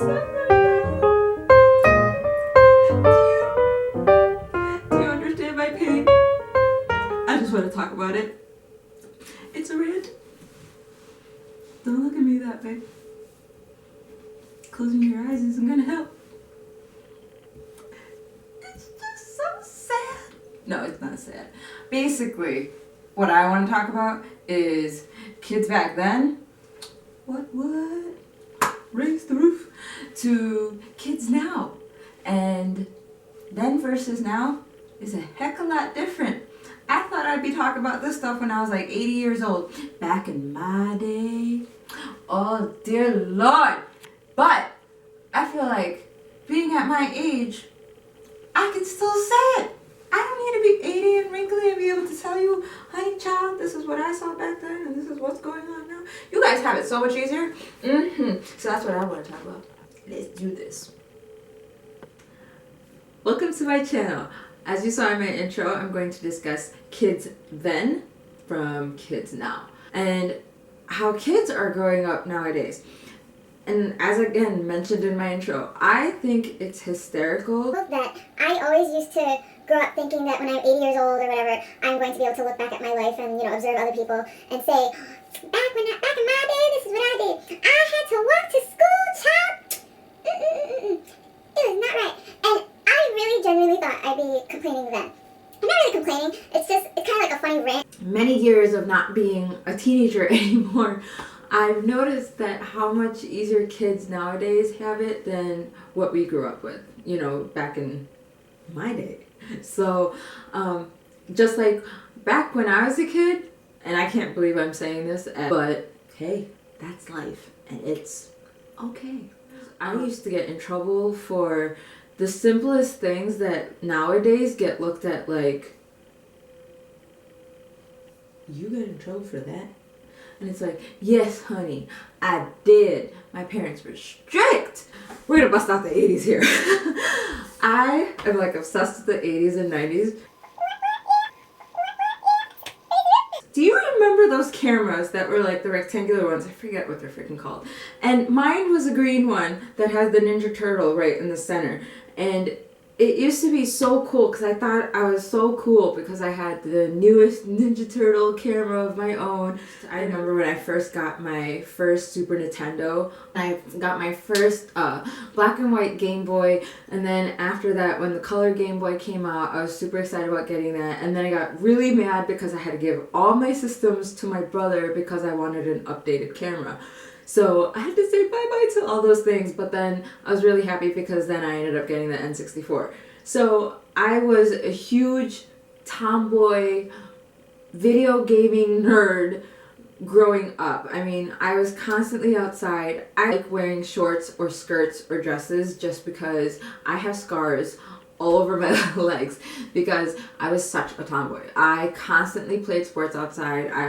upset right now. Do you understand my pain? I just want to talk about it. It's a rant. Don't look at me that way. Closing your eyes isn't gonna help. It's just so sad. No, it's not sad. Basically, what I want to talk about is kids back then. What? Raise the roof. To kids now. And then versus now is a heck of a lot different. I thought I'd be talking about this stuff when I was like 80 years old. Back in my day. Oh, dear Lord. But I feel like being at my age, I can still say it. I don't need to be 80 and wrinkly and be able to tell you, honey child, this is what I saw back then and this is what's going on now. You guys have it so much easier. So that's what I want to talk about. Let's do this. Welcome to my channel. As you saw in my intro, I'm going to discuss kids then from kids now and how kids are growing up nowadays. And as again mentioned in my intro, I think it's hysterical that I always used to grow up thinking that when I'm 80 years old or whatever, I'm going to be able to look back at my life and, observe other people and say, back in my day, this is what I did. I had to walk to school, child. It was not right. And I really genuinely thought I'd be complaining then. I'm not really complaining. It's kind of like a funny rant. Many years of not being a teenager anymore, I've noticed that how much easier kids nowadays have it than what we grew up with, back in my day. So, just like back when I was a kid, and I can't believe I'm saying this, but hey, that's life, and it's okay. I used to get in trouble for the simplest things that nowadays get looked at like, you got in trouble for that? And it's like, yes, honey, I did. My parents were strict. We're gonna bust out the 80s here. I am like obsessed with the 80s and 90s. Do you remember those cameras that were like the rectangular ones? I forget what they're freaking called. And mine was a green one that has the Ninja Turtle right in the center. And it used to be so cool because I thought I was so cool because I had the newest Ninja Turtle camera of my own. I remember when I first got my first Super Nintendo. I got my first black and white Game Boy, and then after that, when the color Game Boy came out, I was super excited about getting that. And then I got really mad because I had to give all my systems to my brother because I wanted an updated camera. So I had to say bye-bye to all those things, but then I was really happy because then I ended up getting the N64. So I was a huge tomboy video gaming nerd growing up. I mean, I was constantly outside. I like wearing shorts or skirts or dresses just because I have scars all over my legs because I was such a tomboy. I constantly played sports outside. I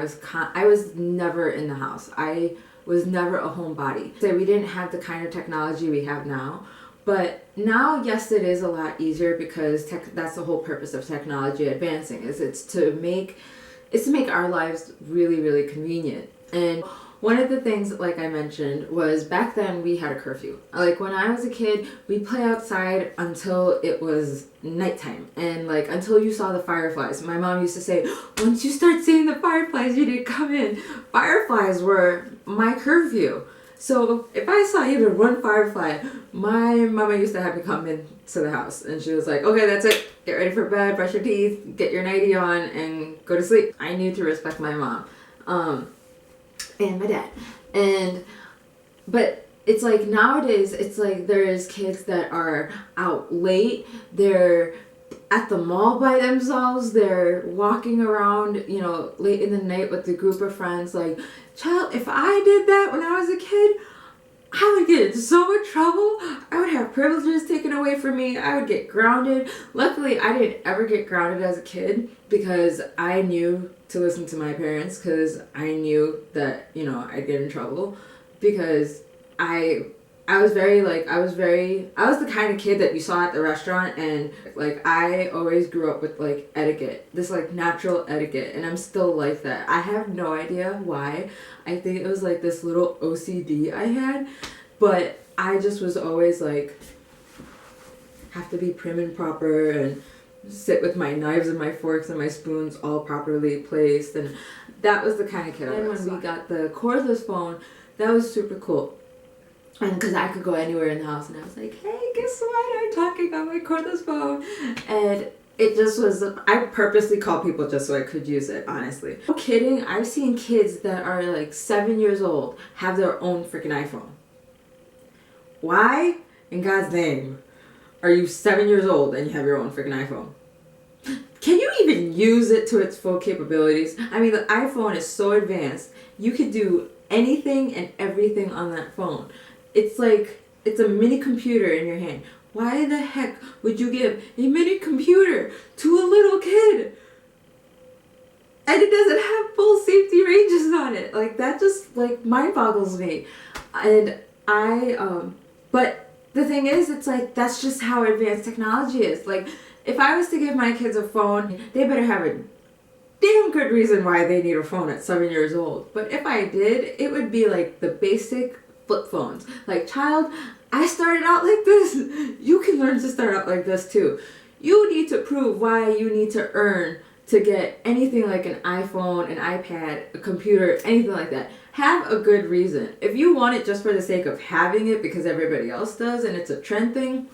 was never in the house. I was never a homebody. So we didn't have the kind of technology we have now. But now, yes, it is a lot easier because that's the whole purpose of technology advancing, is it's to make our lives really, really convenient. And one of the things, like I mentioned, was back then we had a curfew. Like when I was a kid, we'd play outside until it was nighttime and like until you saw the fireflies. My mom used to say, once you start seeing the fireflies, you didn't come in. Fireflies were my curfew. So if I saw even one firefly, my mama used to have me come into the house and she was like, okay, that's it. Get ready for bed, brush your teeth, get your nightie on, and go to sleep. I knew to respect my mom. And my dad. But it's like nowadays, it's like there's kids that are out late. They're at the mall by themselves. They're walking around, late in the night with a group of friends. Like, child, if I did that when I was a kid, I would get in so much trouble. I would have privileges taken away from me. I would get grounded. Luckily, I didn't ever get grounded as a kid because I knew to listen to my parents because I knew that, I'd get in trouble because I was the kind of kid that you saw at the restaurant, and like I always grew up with like etiquette, this like natural etiquette, and I'm still like that. I have no idea why. I think it was like this little OCD I had, but I just was always like, have to be prim and proper and sit with my knives and my forks and my spoons all properly placed, and that was the kind of kid I was. When we got the cordless phone, that was super cool. And because I could go anywhere in the house, and I was like, hey, guess what? I'm talking on my cordless phone. And it just was, I purposely called people just so I could use it, honestly. No kidding, I've seen kids that are like 7 years old have their own freaking iPhone. Why, in God's name, are you 7 years old and you have your own freaking iPhone? Can you even use it to its full capabilities? I mean, the iPhone is so advanced. You could do anything and everything on that phone. It's like, it's a mini computer in your hand. Why the heck would you give a mini computer to a little kid? And it doesn't have full safety ranges on it. Like, that just, like, mind boggles me. And but the thing is, it's like, that's just how advanced technology is. Like, if I was to give my kids a phone, they better have a damn good reason why they need a phone at 7 years old. But if I did, it would be like the basic flip phones. Like, child, I started out like this. You can learn to start out like this too. You need to prove why you need to earn to get anything like an iPhone, an iPad, a computer, anything like that. Have a good reason. If you want it just for the sake of having it because everybody else does and it's a trend thing,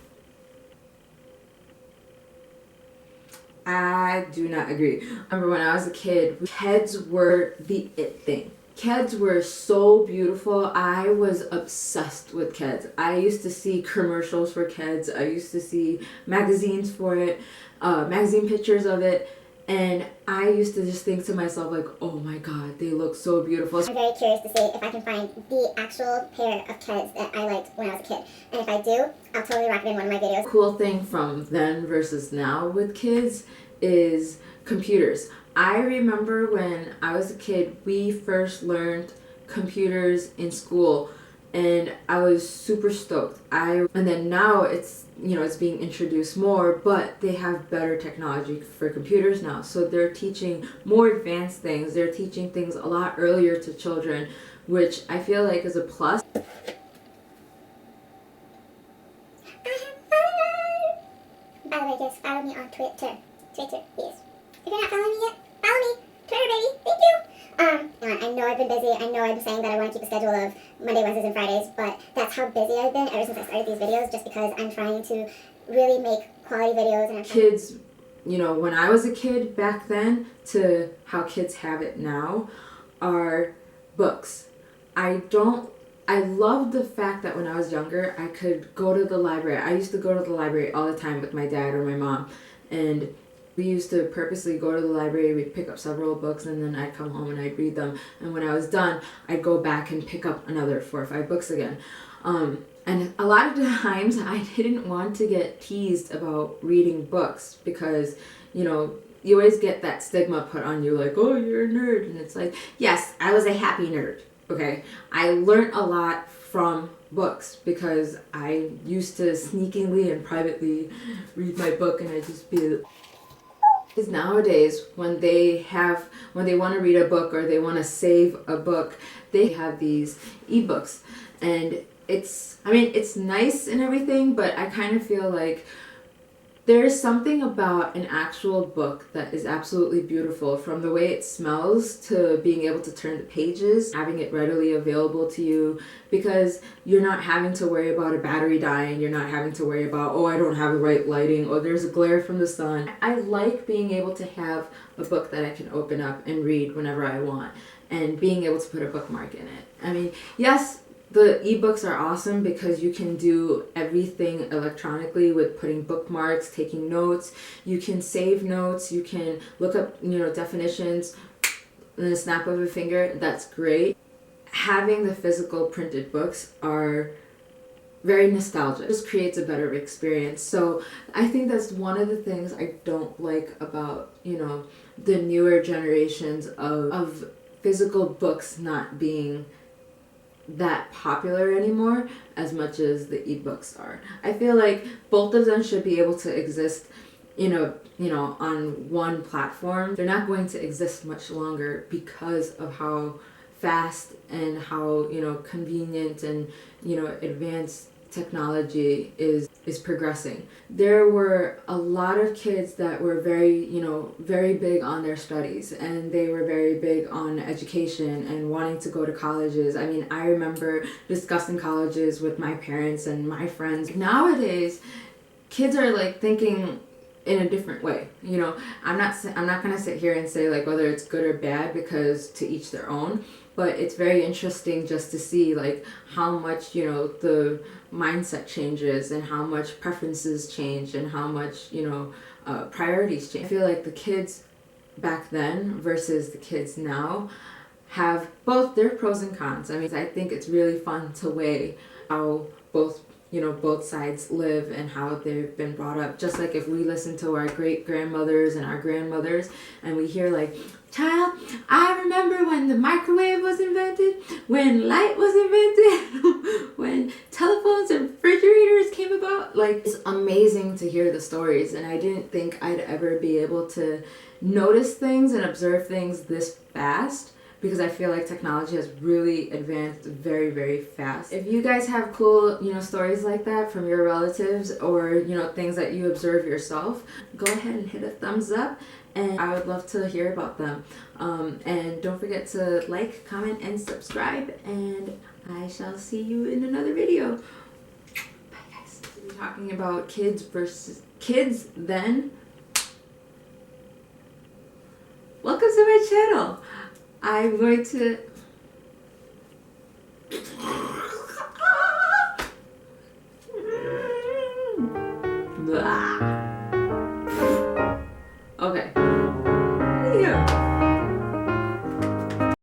I do not agree. I remember when I was a kid, kids were the it thing. Kids were so beautiful. I was obsessed with kids. I used to see commercials for kids. I used to see magazines for it, magazine pictures of it. And I used to just think to myself, like, oh my God, they look so beautiful. I'm very curious to see if I can find the actual pair of kids that I liked when I was a kid. And if I do, I'll totally rock it in one of my videos. Cool thing from then versus now with kids is computers. I remember when I was a kid, we first learned computers in school, and I was super stoked. And then now it's, it's being introduced more, but they have better technology for computers now. So they're teaching more advanced things. They're teaching things a lot earlier to children, which I feel like is a plus. By the way, just follow me on Twitter. Twitter, yes. If you're not following me yet, follow me. Twitter, baby. Thank you. I know I've been busy. I know I'm saying that I want to keep a schedule of Monday, Wednesdays, and Fridays, but that's how busy I've been ever since I started these videos, just because I'm trying to really make quality videos. And kids, when I was a kid back then to how kids have it now are books. I love the fact that when I was younger, I could go to the library. I used to go to the library all the time with my dad or my mom, and we used to purposely go to the library, we'd pick up several books, and then I'd come home and I'd read them. And when I was done, I'd go back and pick up another 4 or 5 books again. And a lot of times I didn't want to get teased about reading books because, you always get that stigma put on you like, oh, you're a nerd. And it's like, yes, I was a happy nerd, okay? I learned a lot from books because I used to sneakingly and privately read my book, and I'd just be... Because nowadays, when they want to read a book or they want to save a book, they have these ebooks. And it's nice and everything, but I kind of feel like there's something about an actual book that is absolutely beautiful, from the way it smells to being able to turn the pages, having it readily available to you, because you're not having to worry about a battery dying, you're not having to worry about, oh, I don't have the right lighting, or there's a glare from the sun. I like being able to have a book that I can open up and read whenever I want, and being able to put a bookmark in it. I mean, yes, the ebooks are awesome because you can do everything electronically with putting bookmarks, taking notes. You can save notes. You can look up, definitions in the snap of a finger. That's great. Having the physical printed books are very nostalgic. It just creates a better experience. So I think that's one of the things I don't like about, the newer generations of physical books not being that popular anymore as much as the ebooks are. I feel like both of them should be able to exist, on one platform. They're not going to exist much longer because of how fast and how, convenient and, advanced technology is progressing. There were a lot of kids that were very, very big on their studies, and they were very big on education and wanting to go to colleges. I mean, I remember discussing colleges with my parents and my friends. Nowadays, kids are like thinking in a different way. I'm not gonna sit here and say like whether it's good or bad, because to each their own. But it's very interesting just to see like how much the mindset changes, and how much preferences change, and how much priorities change. I feel like the kids back then versus the kids now have both their pros and cons. I mean, I think it's really fun to weigh how both sides live and how they've been brought up. Just like if we listen to our great grandmothers and our grandmothers, and we hear like, child, I remember when the microwave was invented, when light was invented, when telephones and refrigerators came about. Like, it's amazing to hear the stories, and I didn't think I'd ever be able to notice things and observe things this fast, because I feel like technology has really advanced very, very fast. If you guys have cool, stories like that from your relatives, or, things that you observe yourself, go ahead and hit a thumbs up, and I would love to hear about them. And don't forget to like, comment, and subscribe, and I shall see you in another video. Bye, guys. We're talking about kids then. Welcome to my channel. I'm going to